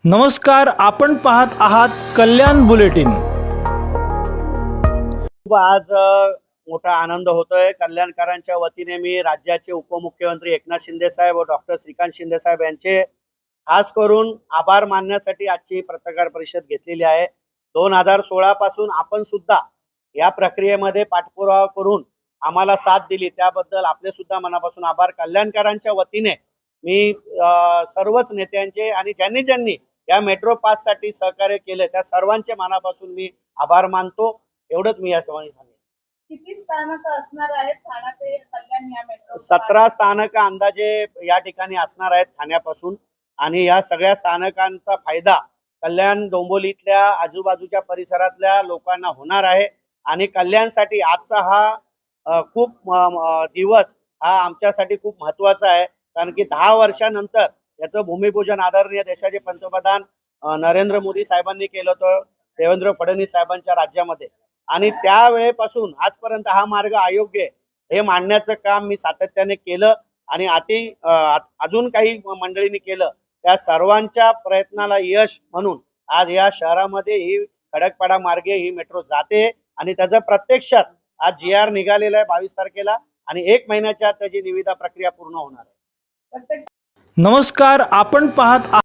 नमस्कार, आपण पाहत आहात कल्याण बुलेटिन। आज मोठा आनंद होतोय। कल्याणकरांच्या वतीने मी राज्याचे उपमुख्यमंत्री एकनाथ शिंदे साहेब व डॉक्टर श्रीकांत शिंदे साहेब यांचे खास करून आभार मानण्यासाठी आजची पत्रकार परिषद घेतलेली आहे। 2016 पासून आपण सुद्धा या प्रक्रियेमध्ये पाठपुरावा करून आम्हाला साथ दिली, त्याबद्दल आपले सुद्धा मनापासून आभार। कल्याणकरांच्या वतीने मी सर्वच नेत्यांचे आणि ज्यांनी या मेट्रो पास साठी सहकार्य केले त्या सर्वांचे मनापासून मी आभार मानतो। एवढंच मी या सवानी सांगेन। किती स्थानक असणार आहेत ठाणा ते कल्याण या मेट्रो? 17 स्थानक अंदाजे या ठिकाणी असणार आहेत ठाण्यापासून, आणि या सगळ्या स्थानकांचा फायदा कल्याण डोंबिवलीतल्या आजूबाजूच्या परिसरातल्या लोकांना होणार आहे। आणि कल्याणसाठी आजचा हा खूप दिवस हा आमच्यासाठी खूप महत्त्वाचा आहे, कारण की 10 वर्षानंतर याचं भूमिपूजन आदरणीय देशाचे पंतप्रधान नरेंद्र मोदी साहेबांनी केलं होतं देवेंद्र फडणवीस साहेबांच्या राज्यामध्ये, आणि त्यावेळेपासून आजपर्यंत हा मार्ग अयोग्य हे मांडण्याचं काम मी सातत्याने केलं आणि अजून काही मंडळींनी केलं। त्या सर्वांच्या प्रयत्नाला यश म्हणून आज या शहरामध्ये ही खडकपाडा मार्गे ही मेट्रो जाते आणि त्याचं प्रत्यक्षात आज GR निघालेला आहे 22 तारखेला, आणि 1 महिन्याच्या त्याची निविदा प्रक्रिया पूर्ण होणार आहे। नमस्कार, आपण पाहत